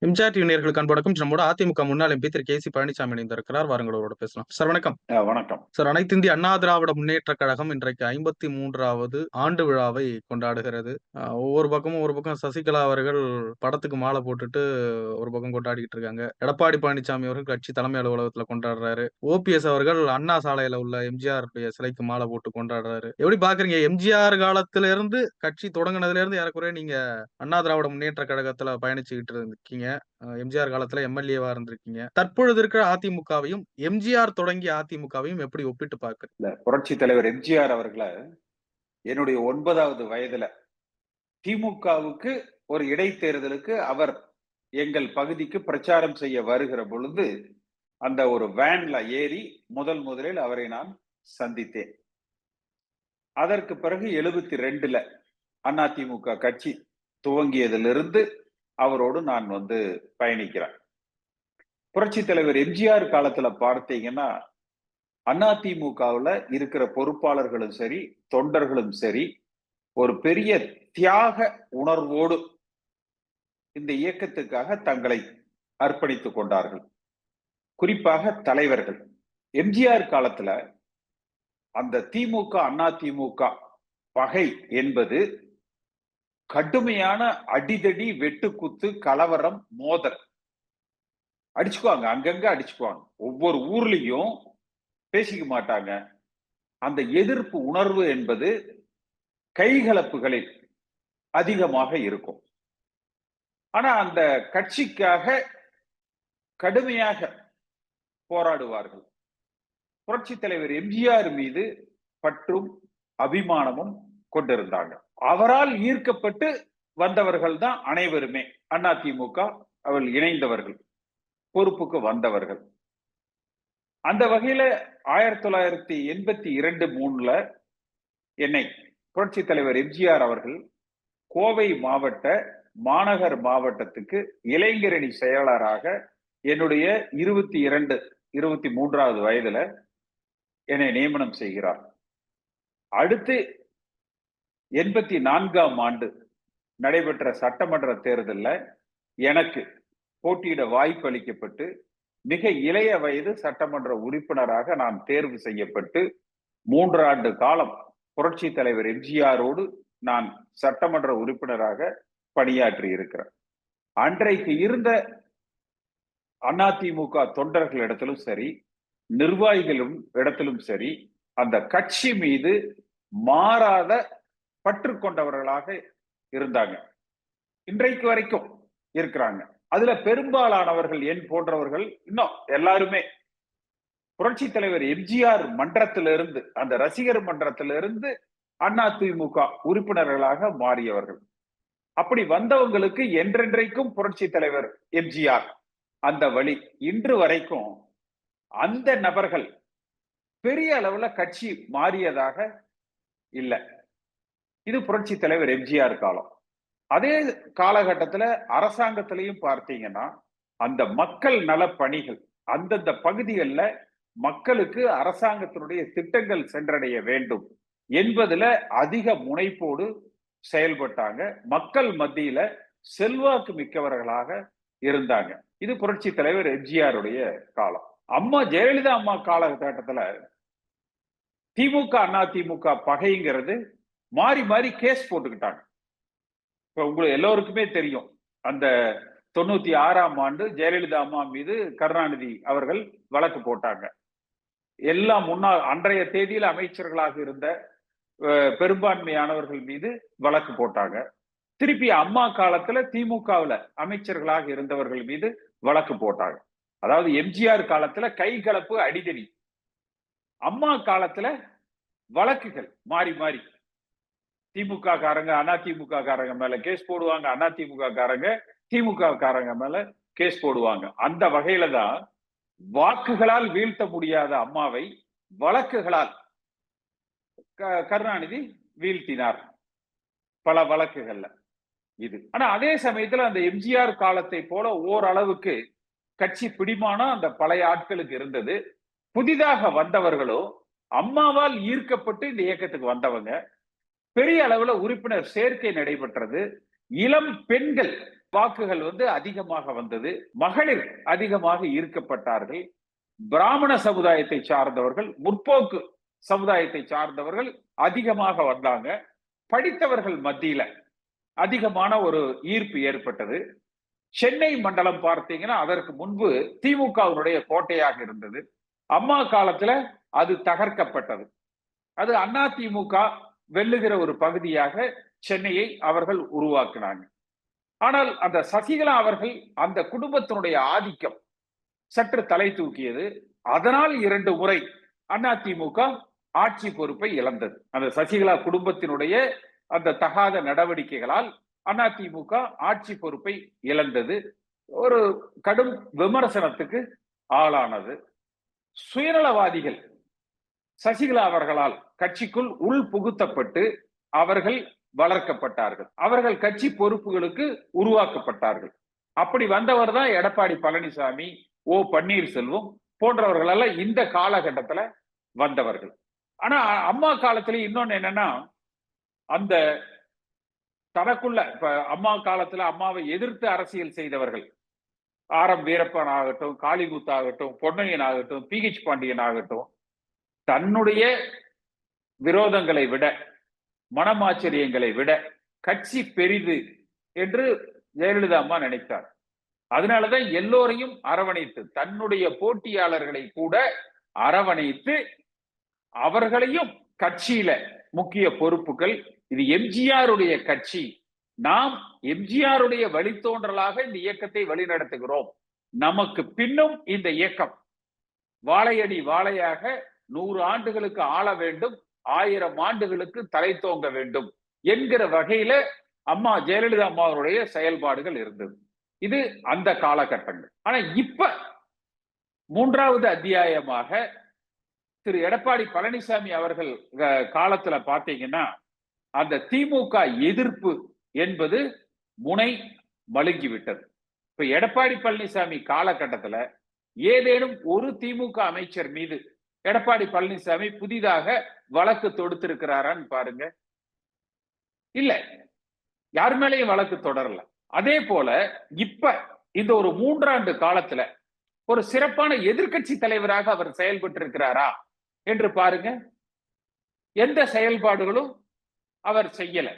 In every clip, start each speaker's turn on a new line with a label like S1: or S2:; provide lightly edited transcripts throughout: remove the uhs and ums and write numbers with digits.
S1: எம்ஜிஆர் யூனியர்களுக்கு அன்பு நம்மோட அதிமுக முன்னாள் எம்பி திரு கே சி பழனிசாமி இணைந்திருக்கிறார். வாருங்களோட பேசலாம். சார் வணக்கம்.
S2: வணக்கம்
S1: சார், அனைத்து இந்திய அண்ணா திராவிட முன்னேற்ற கழகம் இன்றைக்கு 53வது ஆண்டு விழாவை கொண்டாடுகிறது. ஒவ்வொரு பக்கம் சசிகலா அவர்கள் படத்துக்கு மாலை போட்டுட்டு ஒரு பக்கம் கொண்டாடிட்டு இருக்காங்க. எடப்பாடி பழனிசாமி அவர்கள் கட்சி தலைமை அலுவலகத்துல கொண்டாடுறாரு. ஓபிஎஸ் அவர்கள் அண்ணா சாலையில உள்ள எம்ஜிஆர் சிலைக்கு மாலை போட்டு கொண்டாடுறாரு. எப்படி பாக்குறீங்க? எம்ஜிஆர் காலத்துல இருந்து கட்சி தொடங்கினதுல இருந்து ஏறக்குறைய நீங்க அண்ணா திராவிட முன்னேற்ற கழகத்துல பயணிச்சுக்கிட்டு இருக்கீங்க. எம்ஜிஆர் காலத்துல எம்எல்ஏவா இருந்திருக்கீங்க. தற்பொழுது இருக்கிற அதிமுகவையும் எம்ஜிஆர் தொடங்கிய அதிமுகவையும் எப்படி ஒப்பிட்டு பாக்குறீங்க?
S2: புரட்சி தலைவர் எம்ஜிஆர் அவர்களை என்னுடைய 9வது வயதுல திமுகவுக்கு ஒரு இடைத்தேர்தலுக்கு அவர் எங்கள் பகுதிக்கு பிரச்சாரம் செய்ய வருகிற பொழுது அந்த ஒரு வேன்ல ஏறி முதலில் அவரை நான் சந்தித்தேன். அதற்கு பிறகு 72ல அதிமுக கட்சி துவங்கியதிலிருந்து அவரோடு நான் பயணிக்கிறேன். புரட்சி தலைவர் எம்ஜிஆர் காலத்துல பார்த்தீங்கன்னா அதிமுகவுல இருக்கிற பொறுப்பாளர்களும் சரி, தொண்டர்களும் சரி, ஒரு பெரிய தியாக உணர்வோடு இந்த இயக்கத்துக்காக தங்களை அர்ப்பணித்துக் கொண்டார்கள். குறிப்பாக தலைவர்கள். எம்ஜிஆர் காலத்துல அந்த திமுக அதிமுக பகை என்பது கடுமையான அடிதடி, வெட்டுக்குத்து, கலவரம், மோதல். அடிச்சுக்குவாங்க, அங்கங்க அடிச்சுக்குவாங்க. ஒவ்வொரு ஊர்லயும் பேசிக்க மாட்டாங்க. அந்த எதிர்ப்பு உணர்வு என்பது கைகலப்புகளில் அதிகமாக இருக்கும். ஆனா அந்த கட்சிக்காக கடுமையாக போராடுவார்கள். புரட்சி தலைவர் எம்ஜிஆர் மீது பற்றும் அபிமானமும் கொண்டிருந்தாங்க. அவரால் ஈர்க்கப்பட்டு வந்தவர்கள் தான் அனைவருமே. அதிமுக அவள் இணைந்தவர்கள், பொறுப்புக்கு வந்தவர்கள். அந்த வகையில 1982-3ல என்னை புரட்சி தலைவர் எம்ஜிஆர் அவர்கள் கோவை மாவட்ட மாநகர் மாவட்டத்துக்கு இளைஞரணி செயலாளராக என்னுடைய 23வது வயதுல என்னை நியமனம் செய்கிறார். அடுத்து 84ஆம் ஆண்டு நடைபெற்ற சட்டமன்ற தேர்தலில் எனக்கு போட்டியிட வாய்ப்பு அளிக்கப்பட்டு மிக இளைய வயது சட்டமன்ற உறுப்பினராக நான் தேர்வு செய்யப்பட்டு 3 ஆண்டு காலம் புரட்சி தலைவர் எம்ஜிஆரோடு நான் சட்டமன்ற உறுப்பினராக பணியாற்றி இருக்கிறேன். அன்றைக்கு இருந்த அதிமுக தொண்டர்களிடத்திலும் சரி, நிர்வாகிகளும் இடத்திலும் சரி, அந்த கட்சி மீது மாறாத பற்று கொண்டவர்களாக இருந்தாங்க. இன்றைக்கு வரைக்கும் இருக்கிறாங்க. அதுல பெரும்பாலானவர்கள் என் போன்றவர்கள் இன்னும் எல்லாருமே புரட்சி தலைவர் எம்ஜிஆர் மன்றத்திலிருந்து, அந்த ரசிகர் மன்றத்திலிருந்து அதிமுக உறுப்பினர்களாக மாறியவர்கள். அப்படி வந்தவங்களுக்கு என்றென்றைக்கும் புரட்சி தலைவர் எம்ஜிஆர் அந்த வழி. இன்று வரைக்கும் அந்த நபர்கள் பெரிய அளவுல கட்சி மாறியதாக இல்லை. இது புரட்சி தலைவர் எம்ஜிஆர் காலம். அதே காலகட்டத்துல அரசாங்கத்திலையும் பார்த்தீங்கன்னா அந்த மக்கள் நல பணிகள் அந்தந்த பகுதிகளில் மக்களுக்கு அரசாங்கத்தினுடைய திட்டங்கள் சென்றடைய வேண்டும் என்பதுல அதிக முனைப்போடு செயல்பட்டாங்க. மக்கள் மத்தியில செல்வாக்கு மிக்கவர்களாக இருந்தாங்க. இது புரட்சி தலைவர் எம்ஜிஆருடைய காலம். அம்மா ஜெயலலிதா அம்மா காலகட்டத்துல திமுக அதிமுக பகைங்கிறது மாறி மாறி கேஸ் போட்டுக்கிட்டாங்க. இப்ப உங்களுக்கு எல்லோருக்குமே தெரியும், அந்த 96ஆம் ஆண்டு ஜெயலலிதா அம்மா மீது கருணாநிதி அவர்கள் வழக்கு போட்டாங்க. எல்லாம் முன்னாள் அன்றைய தேதியில் அமைச்சர்களாக இருந்த பெரும்பான்மையானவர்கள் மீது வழக்கு போட்டாங்க. திருப்பி அம்மா காலத்துல திமுகவுல அமைச்சர்களாக இருந்தவர்கள் மீது வழக்கு போட்டாங்க. அதாவது எம்ஜிஆர் காலத்துல கைகலப்பு, அடிதடி. அம்மா காலத்துல வழக்குகள் மாறி மாறி திமுக காரங்க அதிமுக காரங்க மேல கேஸ் போடுவாங்க, அதிமுக காரங்க திமுக காரங்க மேல கேஸ் போடுவாங்க. அந்த வகையில தான் வாக்குகளால் வீழ்த்த முடியாத அம்மாவை வழக்குகளால் கருணாநிதி வீழ்த்தினார் பல வழக்குகள்ல. இது ஆனா அதே சமயத்துல அந்த எம்ஜிஆர் காலத்தை போல ஓரளவுக்கு கட்சி பிடிமானம் அந்த பழைய ஆட்களுக்கு இருந்தது. புதிதாக வந்தவர்களோ அம்மாவால் ஈர்க்கப்பட்டு இந்த இயக்கத்துக்கு வந்தவங்க. பெரிய அளவுல உறுப்பினர் சேர்க்கை நடைபெற்றது. இளம் பெண்கள் வாக்குகள் அதிகமாக வந்தது. மகளிர் அதிகமாக ஈர்க்கப்பட்டார்கள். பிராமண சமுதாயத்தை சார்ந்தவர்கள், முற்போக்கு சமுதாயத்தை சார்ந்தவர்கள் அதிகமாக வந்தாங்க. படித்தவர்கள் மத்தியில அதிகமான ஒரு ஈர்ப்பு ஏற்பட்டது. சென்னை மண்டலம் பார்த்தீங்கன்னா அதற்கு முன்பு திமுகவினுடைய கோட்டையாக இருந்தது. அம்மா காலத்துல அது தகர்க்கப்பட்டது. அது அதிமுக வெல்லுகிற ஒரு பகுதியாக சென்னையை அவர்கள் உருவாக்கினாங்க. ஆனால் அந்த சசிகலா அவர்கள் அந்த குடும்பத்தினுடைய ஆதிக்கம் சற்று தலை தூக்கியது. அதனால் 2 முறை அதிமுக ஆட்சி பொறுப்பை இழந்தது. அந்த சசிகலா குடும்பத்தினுடைய அந்த தகாத நடவடிக்கைகளால் அதிமுக ஆட்சி பொறுப்பை இழந்தது. ஒரு கடும் விமர்சனத்துக்கு ஆளானது. சுயநலவாதிகள் சசிகலா அவர்களால் கட்சிக்குள் உள் புகுத்தப்பட்டு அவர்கள் வளர்க்கப்பட்டார்கள். அவர்கள் கட்சி பொறுப்புகளுக்கு உருவாக்கப்பட்டார்கள். அப்படி வந்தவர் தான் எடப்பாடி பழனிசாமி, ஓ பன்னீர்செல்வம் போன்றவர்கள் எல்லாம் இந்த காலகட்டத்துல வந்தவர்கள். ஆனா அம்மா காலத்துல இன்னொன்னு என்னன்னா, அந்த தனக்குள்ள இப்ப அம்மா காலத்துல அம்மாவை எதிர்த்து அரசியல் செய்தவர்கள், ஆர்.எம். வீரப்பன் ஆகட்டும், காளிமுத்து ஆகட்டும், பொன்னையன் ஆகட்டும், பி.ஹெச். பாண்டியன் ஆகட்டும், தன்னுடைய விரோதங்களை விட, மனமாச்சரியங்களை விட கட்சி பெரிது என்று ஜெயலலிதா அம்மா நினைத்தார். அதனாலதான் எல்லோரையும் அரவணைத்து, தன்னுடைய போட்டியாளர்களை கூட அரவணைத்து அவர்களையும் கட்சியில முக்கிய பொறுப்புகள், இது எம்ஜிஆருடைய கட்சி, நாம் எம்ஜிஆருடைய வழித்தோன்றலாக இந்த இயக்கத்தை வழிநடத்துகிறோம், நமக்கு பின்னும் இந்த இயக்கம் வாழையடி வாழையாக 100 ஆண்டுகளுக்கு ஆள வேண்டும், 1000 ஆண்டுகளுக்கு தலை தோங்க வேண்டும் என்கிற வகையில அம்மா ஜெயலலிதா அம்மாவுடைய செயல்பாடுகள் இருந்தது. இது அந்த காலகட்டங்கள். ஆனா இப்ப 3வது அத்தியாயமாக திரு எடப்பாடி பழனிசாமி அவர்கள் காலத்துல பாத்தீங்கன்னா அந்த திமுக எதிர்ப்பு என்பது முனை மழுங்கிவிட்டது. இப்ப எடப்பாடி பழனிசாமி காலகட்டத்துல ஏதேனும் ஒரு திமுக அமைச்சர் மீது எடப்பாடி பழனிசாமி புதிதாக வழக்கு தொடுத்திருக்கிறாரான்னு பாருங்க. இல்ல, யார் மேலேயும் வழக்கு தொடரல. அதே போல இப்ப இந்த ஒரு 3 ஆண்டு காலத்துல ஒரு சிறப்பான எதிர்க்கட்சி தலைவராக அவர் செயல்பட்டு இருக்கிறாரா என்று பாருங்க. எந்த செயல்பாடுகளும் அவர் செய்யல.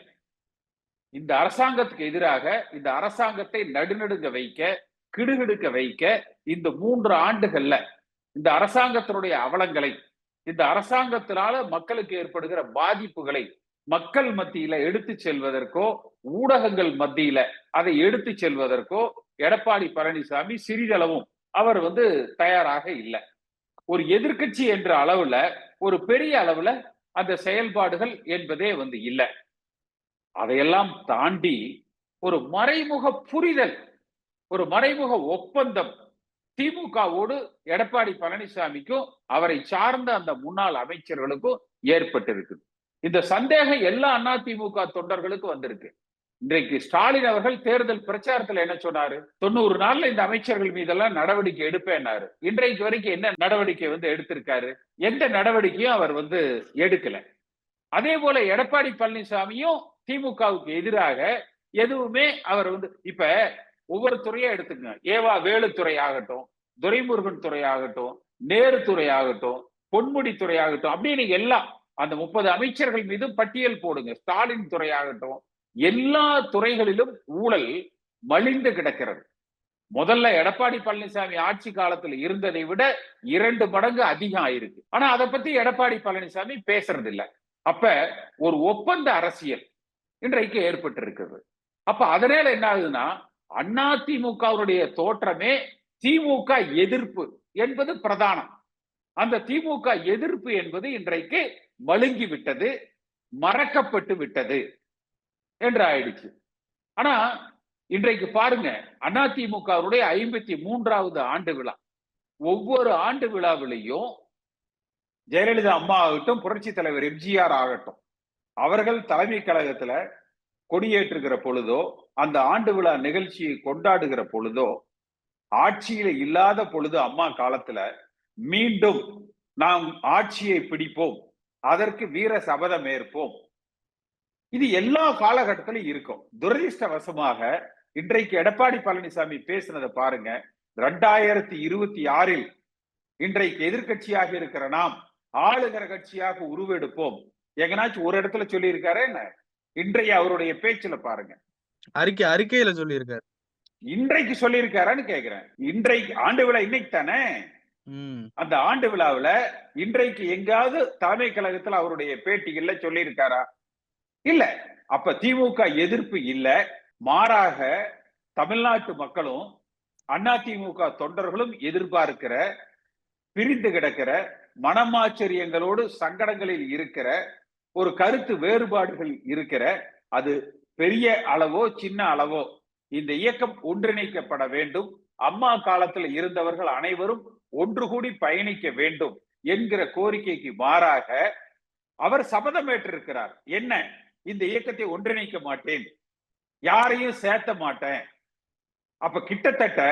S2: இந்த அரசாங்கத்துக்கு எதிராக இந்த அரசாங்கத்தை நடுநடுங்க வைக்க, கிடுகிடுக்க வைக்க இந்த 3 ஆண்டுகள்ல இந்த அரசாங்கத்தினுடைய அவலங்களை, இந்த அரசாங்கத்தினால மக்களுக்கு ஏற்படுகிற பாதிப்புகளை மக்கள் மத்தியில எடுத்து செல்வதற்கோ, ஊடகங்கள் மத்தியில அதை எடுத்து செல்வதற்கோ எடப்பாடி பழனிசாமி சிறிதளவும் அவர் தயாராக இல்லை. ஒரு எதிர்க்கட்சி என்ற அளவுல, ஒரு பெரிய அளவுல அந்த செயல்பாடுகள் என்பதே இல்லை. அதையெல்லாம் தாண்டி ஒரு மறைமுக புரிதல், ஒரு மறைமுக ஒப்பந்தம் திமுகவோடு எடப்பாடி பழனிசாமிக்கும் அவரை சார்ந்த அந்த முன்னாள் அமைச்சர்களுக்கும் ஏற்பட்டிருக்கு. இந்த சந்தேகம் எல்லா அதிமுக தொண்டர்களுக்கும் வந்திருக்கு. இன்றைக்கு ஸ்டாலின் அவர்கள் தேர்தல் பிரச்சாரத்துல என்ன சொன்னாரு? 90 நாள்ல இந்த அமைச்சர்கள் மீதெல்லாம் நடவடிக்கை எடுப்பேன்னாரு. இன்றைக்கு வரைக்கும் என்ன நடவடிக்கை எடுத்திருக்காரு? எந்த நடவடிக்கையும் அவர் எடுக்கல. அதே போல எடப்பாடி பழனிசாமியும் திமுகவுக்கு எதிராக எதுவுமே அவர் இப்ப ஒவ்வொரு துறையா எடுத்துக்கங்க. ஏவா வேலு துறை ஆகட்டும், துரைமுருகன் துறை ஆகட்டும், நேரு துறை ஆகட்டும், பொன்முடி துறை ஆகட்டும், அப்படின்னு எல்லாம் அந்த 30 அமைச்சர்கள் மீது பட்டியல் போடுங்க. ஸ்டாலின் துறை ஆகட்டும், எல்லா துறைகளிலும் ஊழல் மலிந்து கிடக்கிறது. முதல்ல எடப்பாடி பழனிசாமி ஆட்சி காலத்தில் இருந்ததை விட 2 மடங்கு அதிகம் ஆயிருக்கு. ஆனா அதை பத்தி எடப்பாடி பழனிசாமி பேசுறது இல்லை. அப்ப ஒரு ஒப்பந்த அரசியல் இன்றைக்கு ஏற்பட்டிருக்கிறது. அப்ப அதனால என்ன ஆகுதுன்னா, அதிமுகவுடைய தோற்றமே திமுக எதிர்ப்பு என்பது பிரதானம். அந்த திமுக எதிர்ப்பு என்பது இன்றைக்கு மழுங்கி விட்டது, மறக்கப்பட்டு விட்டது என்று ஆயிடுச்சு. ஆனா இன்றைக்கு பாருங்க, அதிமுகவுடைய 53வது ஆண்டு விழா. ஒவ்வொரு ஆண்டு விழாவிலையும் ஜெயலலிதா அம்மா ஆகட்டும், புரட்சி தலைவர் எம்ஜிஆர் ஆகட்டும், அவர்கள் தலைமை கழகத்துல கொடியேற்றுகிற பொழுதோ, அந்த ஆண்டு விழா நிகழ்ச்சியை கொண்டாடுகிற பொழுதோ, ஆட்சியில இல்லாத பொழுது அம்மா காலத்துல மீண்டும் நாம் ஆட்சியை பிடிப்போம், அதற்கு வீர சபதம் ஏற்போம், இது எல்லா காலகட்டத்திலும் இருக்கும். துரதிர்ஷ்டவசமாக இன்றைக்கு எடப்பாடி பழனிசாமி பேசினதை பாருங்க. 2026 இன்றைக்கு எதிர்கட்சியாக இருக்கிற நாம் ஆளுகிற கட்சியாக உருவெடுப்போம். எங்கனாச்சும் ஒரு இடத்துல சொல்லி இருக்காரு என்ன? இன்றைய அவருடைய பேச்சுல பாருங்க.
S1: அறிக்கையில சொல்லி இருக்காரு.
S2: இன்றைக்கு சொல்லி இருக்காரான்னு கேக்குறேன். இன்றைக்கு ஆண்டு விழா இன்னைக்கு தானே. அந்த ஆண்டு விழாவில் இன்றைக்கு எங்காவது தலைமை கழகத்தில் அவருடைய பேட்டிகள்ல சொல்லி இருக்காரா? இல்ல. அப்ப திமுக எதிர்ப்பு இல்ல, மாறாக தமிழ்நாட்டு மக்களும் அதிமுக தொண்டர்களும் எதிர்பார்க்கிற, பிரிந்து கிடக்கிற, மனமாச்சரியங்களோடு சங்கடங்களில் இருக்கிற, ஒரு கருத்து வேறுபாடுகள் இருக்கிற, அது பெரிய அளவோ சின்ன அளவோ இந்த இயக்கம் ஒன்றிணைக்கப்பட வேண்டும். அம்மா காலத்தில் இருந்தவர்கள் அனைவரும் ஒன்று கூடி பயணிக்க வேண்டும் என்கிற கோரிக்கைக்கு மாறாக அவர் சபதம் ஏற்றிருக்கிறார். என்ன? இந்த இயக்கத்தை ஒன்றிணைக்க மாட்டேன், யாரையும் சேர்த்த மாட்டேன். அப்ப கிட்டத்தட்ட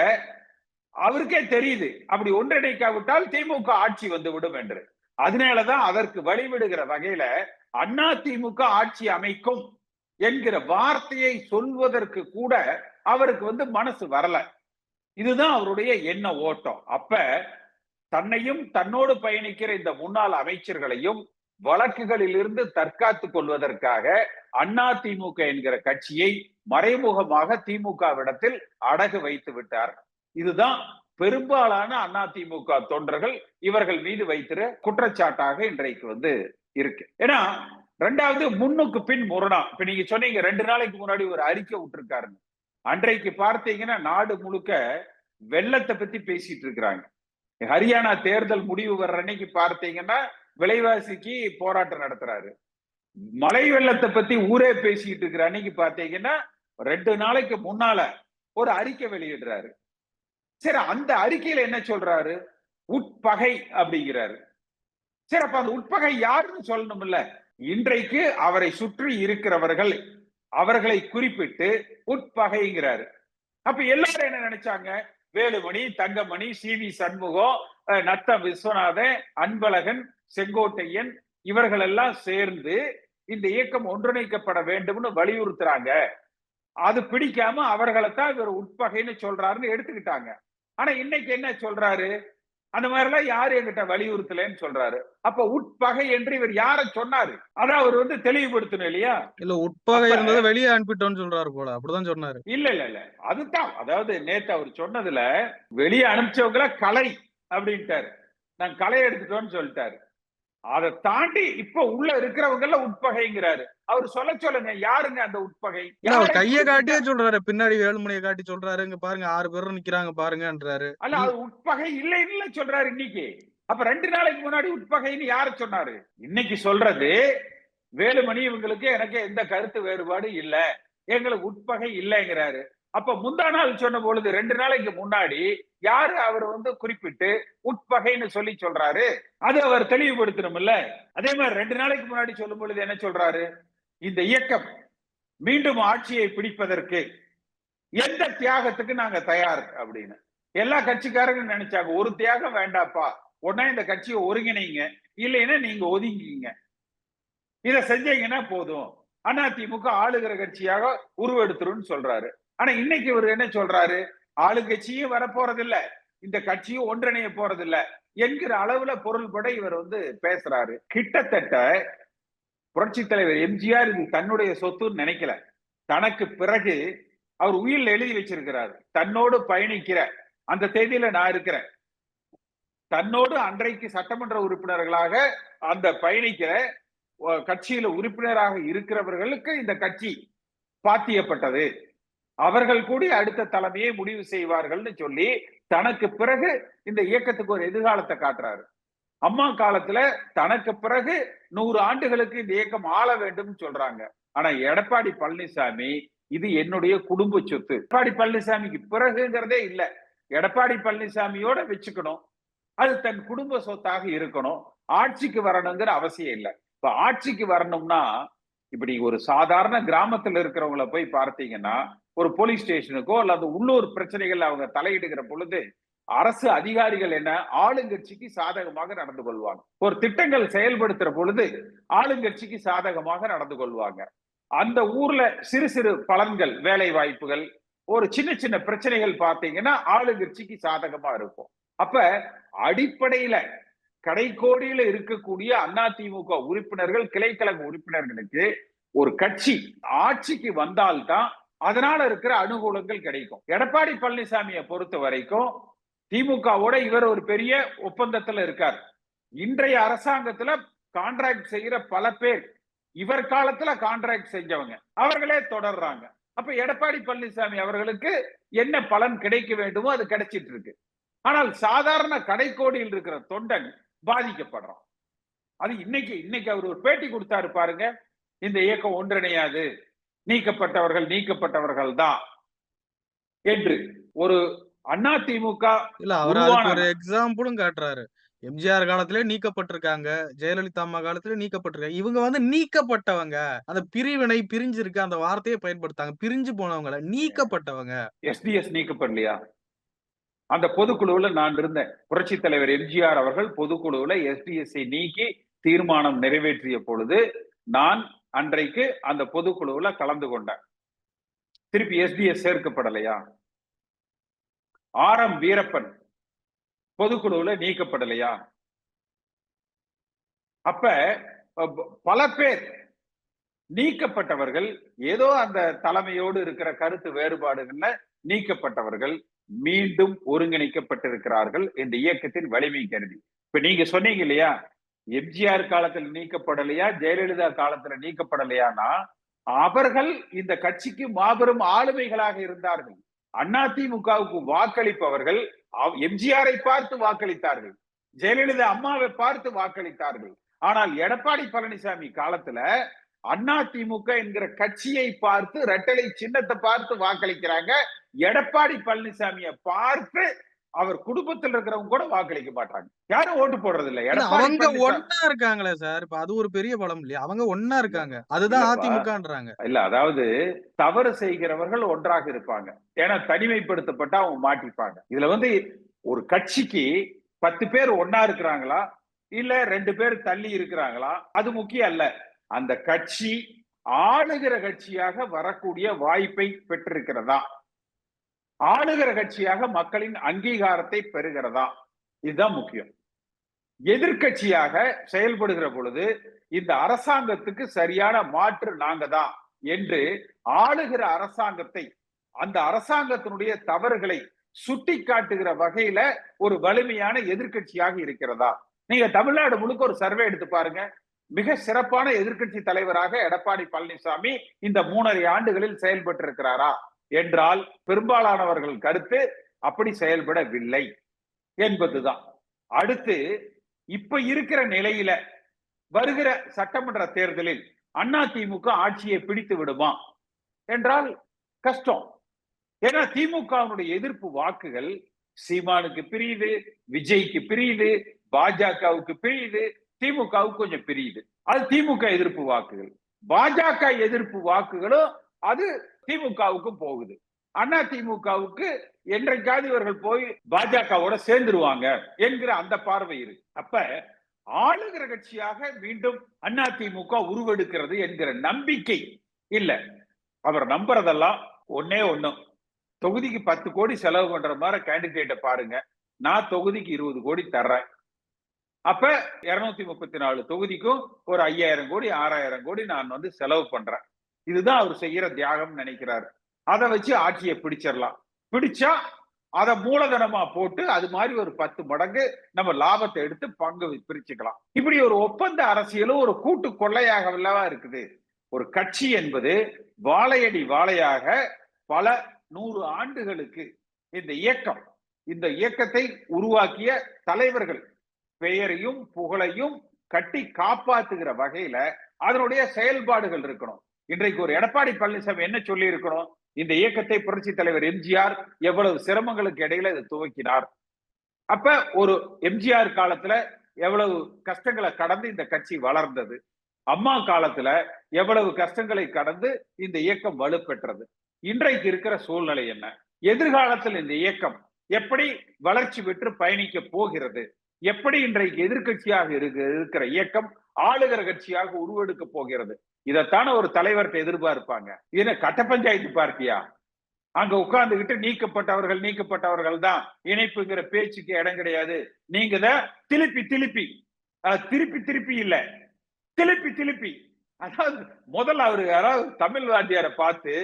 S2: அவருக்கே தெரியுது, அப்படி ஒன்றிணைக்காவிட்டால் திமுக ஆட்சி வந்துவிடும் என்று. அதனாலதான் அதற்கு வழிவிடுகிற வகையில அண்ணா திமுக ஆட்சி அமைக்கும் என்கிற வார்த்தையை சொல்வதற்கு கூட அவருக்கு மனசு வரல. இதுதான் அவருடைய எண்ண ஓட்டம். அப்ப தன்னையும் தன்னோடு பயணிக்கிற இந்த முன்னாள் அமைச்சர்களையும் வழக்குகளில் இருந்து தற்காத்துக் கொள்வதற்காக அண்ணா திமுக என்கிற கட்சியை மறைமுகமாக திமுகவிடத்தில் அடகு வைத்து விட்டார். இதுதான் பெரும்பாலான அண்ணா திமுக தொண்டர்கள் இவர்கள் மீது வைத்திருக்கிற குற்றச்சாட்டாக இன்றைக்கு இருக்கு. ஏன்னா ரெண்டாவது, முன்னுக்கு பின் முரணா. இப்ப நீங்க சொன்னீங்க 2 நாளைக்கு முன்னாடி ஒரு அறிக்கை விட்டுருக்காருன்னு. அன்றைக்கு பார்த்தீங்கன்னா நாடு முழுக்க வெள்ளத்தை பத்தி பேசிட்டு இருக்கிறாங்க. ஹரியானா தேர்தல் முடிவு வர்ற அன்னைக்கு பார்த்தீங்கன்னா விலைவாசிக்கு போராட்டம் நடத்துறாரு. மழை வெள்ளத்தை பத்தி ஊரே பேசிட்டு இருக்கிற அன்னைக்கு பார்த்தீங்கன்னா 2 நாளைக்கு முன்னால ஒரு அறிக்கை வெளியிடுறாரு. சரி, அந்த அறிக்கையில என்ன சொல்றாரு? உட்பகை அப்படிங்கிறாரு. சரி, அப்ப அந்த உட்பகை யாருன்னு சொல்லணும்ல. இன்றைக்கு அவரை சுற்றி இருக்கிறவர்கள், அவர்களை குறிப்பிட்டு உட்பகைங்கிறாரு. அப்ப எல்லாரும் என்ன நினைச்சாங்க? வேலுமணி, தங்கமணி, சி.வி. சண்முகம், நத்தம் விஸ்வநாதன், அன்பழகன், செங்கோட்டையன் இவர்கள் எல்லாம் சேர்ந்து இந்த இயக்கம் ஒன்றிணைக்கப்பட வேண்டும்னு வலியுறுத்துறாங்க. அது பிடிக்காம அவர்களைத்தான் இவர் உட்பகைன்னு சொல்றாருன்னு எடுத்துக்கிட்டாங்க. ஆனா இன்னைக்கு என்ன சொல்றாரு? அந்த மாதிரி எல்லாம் யாரு என்கிட்ட வலியுறுத்தலன்னு சொல்றாரு. அப்ப உட்பகை என்று இவர் யார சொன்னாரு? அதான் அவர் தெளிவுபடுத்தணும் இல்லையா?
S1: இல்ல, உட்பகை இருந்ததை வெளியே அனுப்பிட்டோம்னு சொல்றாரு போல. அப்படிதான் சொன்னாரு.
S2: இல்ல அதுதான். அதாவது நேத்து அவர் சொன்னதுல வெளியே அனுப்பிச்சவங்கள கலை அப்படின்ட்டாரு. நான் களை எடுத்துட்டோம்னு சொல்லிட்டாரு. அதை தாண்டி இப்ப உள்ள இருக்கிறவங்க எல்லாம் உட்பகைங்கிறாரு. அவர் சொல்லுங்க, யாருங்க அந்த உட்பகை?
S1: கையை காட்டியே சொல்றாரு, பின்னாடி வேலுமணியை காட்டி சொல்றாரு, இங்க பாருங்க 6 பேரும் நிக்கிறாங்க பாருங்கன்றாரு.
S2: அல்ல, அது உட்பகை இல்லைன்னு சொல்றாரு இன்னைக்கு. அப்ப 2 நாளைக்கு முன்னாடி உட்பகைன்னு யாரு சொன்னாரு? இன்னைக்கு சொல்றது வேலுமணி இவங்களுக்கு எனக்கு எந்த கருத்து வேறுபாடு இல்ல, எங்களுக்கு உட்பகை இல்லைங்கிறாரு. அப்ப முந்தா நாள் சொன்ன பொழுது 2 நாளைக்கு முன்னாடி யாரு அவர் குறிப்பிட்டு உட்பகைன்னு சொல்லி சொல்றாரு? அது அவர் தெளிவுபடுத்தணும் இல்ல. அதே மாதிரி 2 நாளைக்கு முன்னாடி சொல்லும் பொழுது என்ன சொல்றாரு? இந்த இயக்கம் மீண்டும் ஆட்சியை பிடிப்பதற்கு எந்த தியாகத்துக்கு நாங்க தயார் அப்படின்னு. எல்லா கட்சிக்காரங்களும் நினைச்சாங்க, ஒரு தியாகம் வேண்டாப்பா, உடனே இந்த கட்சியை ஒருங்கிணைங்க, இல்லைன்னா நீங்க ஒதுங்கிங்க, இதை செஞ்சீங்கன்னா போதும், அதிமுக ஆளுகிற கட்சியாக உருவெடுத்துருன்னு சொல்றாரு. ஆனா இன்னைக்கு இவர் என்ன சொல்றாரு? ஆளுங்கட்சியும் வரப்போறதில்ல, இந்த கட்சியும் ஒன்றிணைய போறதில்ல என்கிற அளவுல பொருள்பட இவர் பேசுறாரு. கிட்டத்தட்ட புரட்சி தலைவர் எம்ஜிஆர் இது தன்னுடைய சொத்துன்னு நினைக்கல. தனக்கு பிறகு அவர் உயிரில் எழுதி வச்சிருக்கிறார், தன்னோடு பயணிக்கிற அந்த தேதியில நான் இருக்கிறேன், தன்னோடு அன்றைக்கு சட்டமன்ற உறுப்பினர்களாக அந்த பயணிக்கிற கட்சியில உறுப்பினராக இருக்கிறவர்களுக்கு இந்த கட்சி பாத்தியப்பட்டது, அவர்கள் கூடி அடுத்த தலைமையை முடிவு செய்வார்கள்னு சொல்லி தனக்கு பிறகு இந்த இயக்கத்துக்கு ஒரு எதிர்காலத்தை காட்டுறாரு. அம்மா காலத்துல தனக்கு பிறகு 100 ஆண்டுகளுக்கு இந்த இயக்கம் ஆள வேண்டும் சொல்றாங்க. ஆனா எடப்பாடி பழனிசாமி இது என்னுடைய குடும்ப சொத்து, எடப்பாடி பழனிசாமிக்கு பிறகுங்கிறதே இல்ல, எடப்பாடி பழனிசாமியோட வச்சுக்கணும், அது தன் குடும்ப சொத்தாக இருக்கணும், ஆட்சிக்கு வரணுங்கிற அவசியம் இல்லை. இப்ப ஆட்சிக்கு வரணும்னா இப்படி ஒரு சாதாரண கிராமத்துல இருக்கிறவங்களை போய் பார்த்தீங்கன்னா, ஒரு போலீஸ் ஸ்டேஷனுக்கோ அல்லது உள்ளூர் பிரச்சனைகள் அவங்க தலையிடுகிற பொழுது அரசு அதிகாரிகள் என்ன ஆளுங்கட்சிக்கு சாதகமாக நடந்து கொள்வாங்க. ஒரு திட்டங்கள் செயல்படுத்துற பொழுது ஆளுங்கட்சிக்கு சாதகமாக நடந்து கொள்வாங்க. அந்த ஊர்ல சிறு சிறு பலன்கள், வேலை வாய்ப்புகள், ஒரு சின்ன சின்ன பிரச்சனைகள் பார்த்தீங்கன்னா ஆளுங்கட்சிக்கு சாதகமா இருக்கும். அப்ப அடிப்படையில கடைக்கோடியில இருக்கக்கூடிய அதிமுக உறுப்பினர்கள், கிளைக்கழக உறுப்பினர்களுக்கு ஒரு கட்சி ஆட்சிக்கு வந்தால்தான் அதனால இருக்கிற அனுகூலங்கள் கிடைக்கும். எடப்பாடி பழனிசாமியை பொறுத்த வரைக்கும் திமுகவோட இவர் ஒரு பெரிய ஒப்பந்தத்துல இருக்கார். இன்றைய அரசாங்கத்துல கான்ட்ராக்ட் செய்யற பல பேர் இவர் காலத்துல கான்ட்ராக்ட் செஞ்சவங்க, அவர்களே தொடர்றாங்க. அப்ப எடப்பாடி பழனிசாமி அவர்களுக்கு என்ன பலன் கிடைக்க வேண்டுமோ அது கிடைச்சிட்டு இருக்கு. ஆனால் சாதாரண கடைக்கோடியில் இருக்கிற தொண்டன் பாதிக்கப்படுறான். அது இன்னைக்கு அவர் ஒரு பேட்டி கொடுத்தாரு பாருங்க, இந்த இயக்கம் ஒன்றிணையாது, நீக்கப்பட்டவர்கள் தான் என்று. ஒரு அதிமுக
S1: இல்ல அவர் அதுக்கு ஒரு எக்ஸாம்பிளும் காட்டுறாரு. எம்ஜிஆர் காலத்திலே நீக்கப்பட்டிருக்காங்க, ஜெயலலிதா அம்மா காலத்திலே நீக்கப்பட்டிருக்காங்க. இவங்க வந்து நீக்கப்பட்டவங்க. அந்த பிரிவினை, பிரிஞ்சிருக்கு அந்த வார்த்தையை பயன்படுத்தாங்க. பிரிஞ்சு போனவங்கள நீக்கப்பட்டவங்க.
S2: எஸ்டிஎஸ் நீக்கப்படலையா? அந்த பொதுக்குழுவுல நான் இருந்தேன். புரட்சி தலைவர் எம்ஜிஆர் அவர்கள் பொதுக்குழுவுல எஸ்டிஎஸ்ஐ நீக்கி தீர்மானம் நிறைவேற்றிய பொழுது நான் அன்றைக்கு அந்த பொதுக்குழுவுல கலந்து கொண்டேன். திருப்பி எஸ்டிஎஸ் சேர்க்கப்படலையா? ஆர்.எம். வீரப்பன் பொதுக்குழுவுல நீக்கப்படலையா? அப்ப பல பேர் நீக்கப்பட்டவர்கள் ஏதோ அந்த தலைமையோடு இருக்கிற கருத்து வேறுபாடுகள்ல நீக்கப்பட்டவர்கள் மீண்டும் ஒருங்கிணைக்கப்பட்டிருக்கிறார்கள் இந்த இயக்கத்தின் வலிமை கருதி. இப்ப நீங்க சொன்னீங்க இல்லையா, எம்ஜிஆர் காலத்தில் நீக்கப்படலையா, ஜெயலலிதா காலத்துல நீக்கப்படலையானா அவர்கள் இந்த கட்சிக்கு மாபெரும் ஆளுமைகளாக இருந்தார்கள். அதிமுகவுக்கு வாக்களிப்பவர்கள் எம்ஜிஆரை பார்த்து வாக்களித்தார்கள், ஜெயலலிதா அம்மாவை பார்த்து வாக்களித்தார்கள். ஆனால் எடப்பாடி பழனிசாமி காலத்துல அதிமுக என்கிற கட்சியை பார்த்து, ரெட்டலை சின்னத்தை பார்த்து வாக்களிக்கிறாங்க. எடப்பாடி பழனிசாமியை பார்த்து அவர் குடும்பத்தில் இருக்கிறவங்க கூட வாக்களிக்க மாட்டாங்க. யாரும் ஓட்டு போடுறது இல்ல.
S1: அவங்க ஒன்னா இருக்காங்களே சார், இப்ப அது ஒரு பெரிய பலம் இல்லையா? அவங்க ஒன்னா இருக்காங்க, அதுதான் அதிமுகன்றாங்க.
S2: இல்ல, அதாவது தவறு செய்கிறவர்கள் ஒன்றாக இருப்பாங்க. ஏன்னா தனிமைப்படுத்தப்பட்டா அவங்க மாட்டிப்பாங்க. இதுல வந்து ஒரு கட்சிக்கு 10 பேர் ஒன்னா இருக்கிறாங்களா இல்ல 2 பேர் தள்ளி இருக்கிறாங்களா அது முக்கியம் அல்ல. அந்த கட்சி ஆளுகிற கட்சியாக வரக்கூடிய வாய்ப்பை பெற்றிருக்கிறதா, ஆளுகிற கட்சியாக மக்களின் அங்கீகாரத்தை பெறுகிறதா, இதுதான் முக்கியம். எதிர்கட்சியாக செயல்படுகிற பொழுது இந்த அரசாங்கத்துக்கு சரியான மாற்று நாங்க தான் என்று ஆளுகிற அரசாங்கத்தை, அந்த அரசாங்கத்தினுடைய தவறுகளை சுட்டி காட்டுகிற வகையில ஒரு வலிமையான எதிர்கட்சியாக இருக்கிறதா? நீங்க தமிழ்நாடு முழுக்க ஒரு சர்வே எடுத்து பாருங்க. மிக சிறப்பான எதிர்கட்சி தலைவராக எடப்பாடி பழனிசாமி இந்த 3.5 ஆண்டுகளில் செயல்பட்டு இருக்கிறாரா என்றால் பெரும்பாலானவர்கள் கருத்து அப்படி செயல்படவில்லை என்பதுதான். அடுத்து இப்ப இருக்கிற நிலையில வருகிற சட்டமன்ற தேர்தலில் அதிமுக ஆட்சியை பிடித்து விடுமா என்றால் கஷ்டம். ஏன்னா திமுகவினுடைய எதிர்ப்பு வாக்குகள் சீமானுக்கு பிரியுது, விஜய்க்கு பிரியுது, பாஜகவுக்கு பிரியுது, திமுகவுக்கு கொஞ்சம் பிரியுது. அது திமுக எதிர்ப்பு வாக்குகள். பாஜக எதிர்ப்பு வாக்குகளும் அது திமுகவுக்கும் போகுது. அதிமுகவுக்கு என்றைக்காவது இவர்கள் போய் பாஜகவோட சேர்ந்துருவாங்க என்கிற அந்த பார்வை இருக்கு. அப்ப ஆளுகிற கட்சியாக மீண்டும் அதிமுக உருவெடுக்கிறது என்கிற நம்பிக்கை இல்ல. அவர் நம்புறதெல்லாம் ஒன்னே ஒண்ணு, தொகுதிக்கு 10 கோடி செலவு பண்ற மாதிரி கேண்டிடேட்டை பாருங்க, நான் தொகுதிக்கு 20 கோடி தர்றேன். அப்ப 234 தொகுதிக்கும் ஒரு 5000 கோடி 6000 கோடி நான் வந்து செலவு பண்றேன். இதுதான் அவர் செய்யற தியாகம் நினைக்கிறாரு. அதை வச்சு ஆட்சியை பிடிச்சிடலாம். பிடிச்சா அதை மூலதனமா போட்டு அது மாதிரி ஒரு 10 மடங்கு நம்ம லாபத்தை எடுத்து பங்கு பிரிச்சுக்கலாம். இப்படி ஒரு ஒப்பந்த அரசியலும் ஒரு கூட்டு கொள்ளையாக இருக்குது. ஒரு கட்சி என்பது வாழையடி வாழையாக பல 100 ஆண்டுகளுக்கு இந்த இயக்கத்தை உருவாக்கிய தலைவர்கள் பெயரையும் புகழையும் கட்டி காப்பாத்துகிற வகையில அதனுடைய செயல்பாடுகள் இருக்கணும். இன்றைக்கு ஒரு எடப்பாடி பழனிசாமி என்ன சொல்லி இருக்கணும்? இந்த இயக்கத்தை புரட்சி தலைவர் எம்ஜிஆர் எவ்வளவு சிரமங்களுக்கு இடையில இதை துவக்கினார். அப்ப ஒரு எம்ஜிஆர் காலத்துல எவ்வளவு கஷ்டங்களை கடந்து இந்த கட்சி வளர்ந்தது, அம்மா காலத்துல எவ்வளவு கஷ்டங்களை கடந்து இந்த இயக்கம் வலுப்பெற்றது, இன்றைக்கு இருக்கிற சூழ்நிலை என்ன, எதிர்காலத்தில் இந்த இயக்கம் எப்படி வளர்ச்சி பெற்று பயணிக்க போகிறது, எப்படி இன்றைக்கு எதிர்கட்சியாக இருக்கிற இயக்கம் ஆளுகிற கட்சியாக உருவெடுக்க போகிறது, இதைத்தான ஒரு தலைவர்கிட்ட எதிர்பார்ப்பாங்க. இது கட்ட பஞ்சாயத்து பார்ட்டியா? அங்க உட்கார்ந்துகிட்டு நீக்கப்பட்டவர்கள் தான் இணைப்புங்கிற பேச்சுக்கு இடம் கிடையாது. நீங்க தான் திருப்பி திருப்பி திருப்பி திருப்பி இல்ல திருப்பி திருப்பி, அதாவது முதல்ல அவரு யாராவது தமிழ் வாத்தியாரை பார்த்து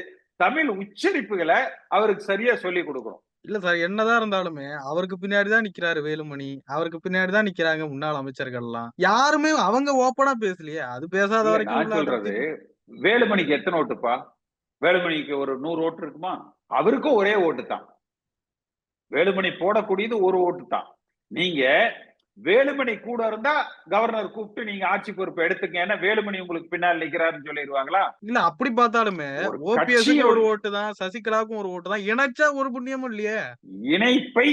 S2: தமிழ் உச்சரிப்புகளை அவருக்கு சரியா சொல்லி கொடுக்கணும்.
S1: இல்ல சார், என்னதான் இருந்தாலுமே அவருக்கு பின்னாடி தான் நிக்கிறாரு வேலுமணி. அவருக்கு பின்னாடி தான் நிக்கிறாங்க முன்னாள் அமைச்சர்கள்லாம். யாருமே அவங்க ஓப்பனா பேசலையே. அது பேசாத
S2: இல்ல
S1: வரைக்கும்
S2: நான்
S1: உள்ள
S2: சொல்றது,
S1: அதிருப்தி.
S2: வேலுமணிக்கு எத்தனை ஓட்டுப்பா? வேலுமணிக்கு ஒரு 100 ஓட்டு இருக்குமா? அவருக்கும் ஒரே ஓட்டு தான். வேலுமணி போடக்கூடியது ஒரு ஓட்டு தான். நீங்க வேலுமணி கூட இருந்தா கவர்னர் கூப்பிட்டு நீங்க ஆட்சி பொறுப்பை எடுத்துக்கன்னா வேலுமணி உங்களுக்கு பின்னால் நிக்கிறாருன்னு சொல்லிடுவாங்களா?
S1: இல்ல அப்படி பார்த்தாலுமே
S2: ஒரு
S1: ஓபிஎஸ்க்கு
S2: கட்சியோட
S1: ஒரு ஓட்டு தான், சசிகலாவுக்கும் ஒரு ஓட்டு தான். இணைச்சா ஒரு புண்ணியமும் இல்லையே.
S2: இணைப்பை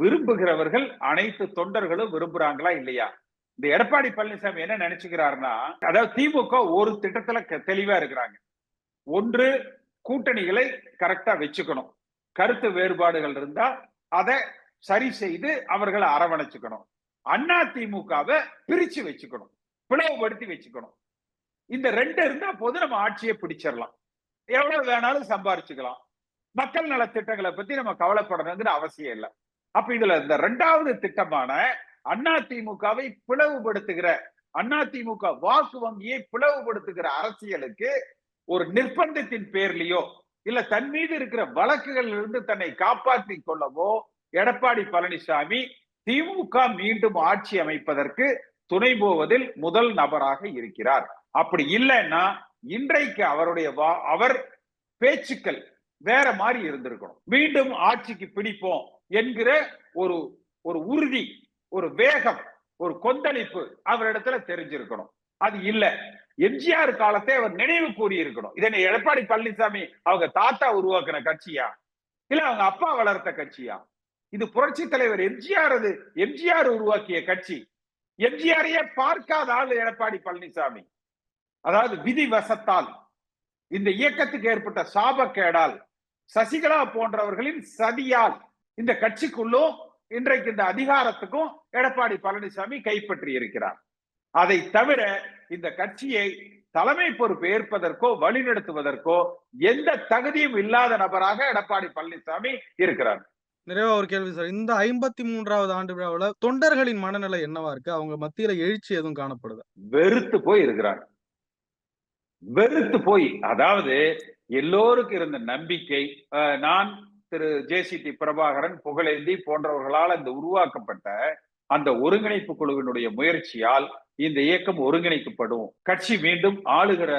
S2: விரும்புகிறவர்கள் அனைத்து தொண்டர்களும் விரும்புறாங்களா இல்லையா? இந்த எடப்பாடி பழனிசாமி என்ன நினைச்சுக்கிறாருன்னா, அதாவது திமுக ஒரு திட்டத்துல தெளிவா இருக்கிறாங்க. ஒன்று, கூட்டணிகளை கரெக்டா வச்சுக்கணும். கருத்து வேறுபாடுகள் இருந்தா அதை சரி செய்து அவர்களை அரவணைச்சுக்கணும். அண்ணா திமுகவை பிரிச்சு வச்சுக்கணும், பிளவுபடுத்தி வச்சுக்கணும். இந்த 2 இருந்தா போது நம்ம ஆட்சியை பிடிச்சிடலாம். எவ்வளவு வேணாலும் சம்பாரிச்சுக்கலாம். மக்கள் நல திட்டங்களை பத்தி நம்ம கவலைப்படணுங்கிற அவசியம் இல்லை. அப்ப இதுல இந்த 2வது திட்டமான அதிமுகவை பிளவுபடுத்துகிற, அதிமுக வாக்கு வங்கியை பிளவுபடுத்துகிற அரசியலுக்கு ஒரு நிர்பந்தத்தின் பேர்லயோ இல்ல தன் மீது இருக்கிற வழக்குகளில் இருந்து தன்னை காப்பாற்றிக் கொள்ளவோ எடப்பாடி பழனிசாமி திமுக மீண்டும் ஆட்சி அமைப்பதற்கு துணை போவதில் முதல் நபராக இருக்கிறார். அப்படி இல்லைன்னா இன்றைக்கு அவர் பேச்சுக்கள் வேற மாதிரி இருந்திருக்கணும். மீண்டும் ஆட்சிக்கு பிடிப்போம் என்கிற ஒரு ஒரு உறுதி, ஒரு வேகம், ஒரு கொந்தளிப்பு அவரிடத்துல தெரிஞ்சிருக்கணும். அது இல்ல. எம்ஜிஆர் காலத்தை அவர் நினைவு கூறி இருக்கணும். இதனை எடப்பாடி பழனிசாமி அவங்க தாத்தா உருவாக்குன கட்சியா இல்ல அவங்க அப்பா வளர்த்த கட்சியா? இது புரட்சி தலைவர் எம்ஜிஆர் உருவாக்கிய கட்சி. எம்ஜிஆரையே பார்க்காத ஆள் எடப்பாடி பழனிசாமி. அதாவது விதி வசத்தால், இந்த இயக்கத்துக்கு ஏற்பட்ட சாபக்கேடால், சசிகலா போன்றவர்களின் சதியால் இந்த கட்சிக்குள்ளும் இன்றைக்கு இந்த அதிகாரத்துக்கும் எடப்பாடி பழனிசாமி கைப்பற்றி இருக்கிறார். அதை தவிர இந்த கட்சியை தலைமை பொறுப்பு ஏற்பதற்கோ வழிநடத்துவதற்கோ எந்த தகுதியும் இல்லாத நபராக எடப்பாடி பழனிசாமி இருக்கிறார்.
S1: நிறைவா ஒரு கேள்வி சார். இந்த 53வது ஆண்டு விழாவுல தொண்டர்களின் மனநிலை என்னவா இருக்கு? அவங்க மத்தியில எழுச்சி எதுவும் காணப்படுதா?
S2: வெறுத்து போய் இருக்கிறார். வெறுத்து போய், அதாவது எல்லோருக்கும் இருந்த நம்பிக்கை, நான் திரு ஜே.சி.டி. பிரபாகரன், புகழேந்தி போன்றவர்களால் இந்த உருவாக்கப்பட்ட அந்த ஒருங்கிணைப்பு குழுவினுடைய முயற்சியால் இந்த இயக்கம் ஒருங்கிணைக்கப்படும், கட்சி மீண்டும் ஆளுகிற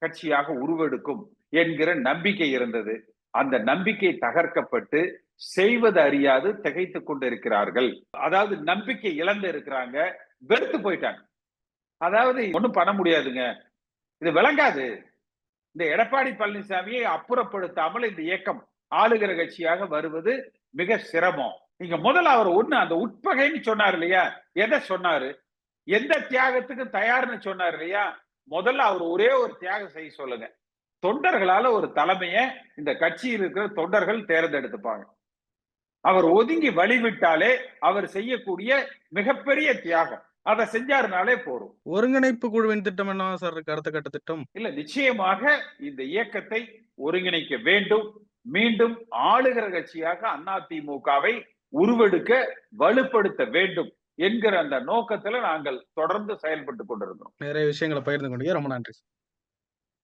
S2: கட்சியாக உருவெடுக்கும் என்கிற நம்பிக்கை இருந்தது. அந்த நம்பிக்கை தகர்க்கப்பட்டு செய்வது அறியாது திகைத்துக் கொண்டிருக்கிறார்கள். அதாவது நம்பிக்கை இழந்து இருக்கிறாங்க, வெறுத்து போயிட்டாங்க. அதாவது ஒண்ணும் பண்ண முடியாதுங்க, இது விளங்காது. இந்த எடப்பாடி பழனிசாமியை அப்புறப்படுத்தாமல் இந்த இயக்கம் ஆளுகிற கட்சியாக வருவது மிக சிரமம். நீங்க முதல்ல அவர் அந்த உட்பகைன்னு சொன்னார் இல்லையா? எதை சொன்னாரு? எந்த தியாகத்துக்கும் தயார்னு சொன்னார் இல்லையா? முதல்ல அவர் ஒரே ஒரு தியாகம் செய்ய சொல்லுங்க. தொண்டர்களால ஒரு தலைமைய இந்த கட்சியில் இருக்கிற தொண்டர்கள் தேர்ந்தெடுத்துப்பாங்க. அவர் ஒதுங்கி வழிவிட்டாலே அவர் செய்யக்கூடிய மிகப்பெரிய தியாகம். அதை செஞ்சாருனாலே போரும்.
S1: ஒருங்கிணைப்பு குழுவின் திட்டம் என்னவா சார் இருக்கு அடுத்த கட்ட திட்டம்?
S2: இல்ல, நிச்சயமாக இந்த இயக்கத்தை ஒருங்கிணைக்க வேண்டும். மீண்டும் ஆளுகிற கட்சியாக அதிமுகவை உருவெடுக்க வலுப்படுத்த வேண்டும் என்கிற அந்த நோக்கத்துல நாங்கள் தொடர்ந்து செயல்பட்டு கொண்டிருக்கிறோம்.
S1: நிறைய விஷயங்களை பகிர்ந்து கொண்டீங்க. ரொம்ப நன்றி.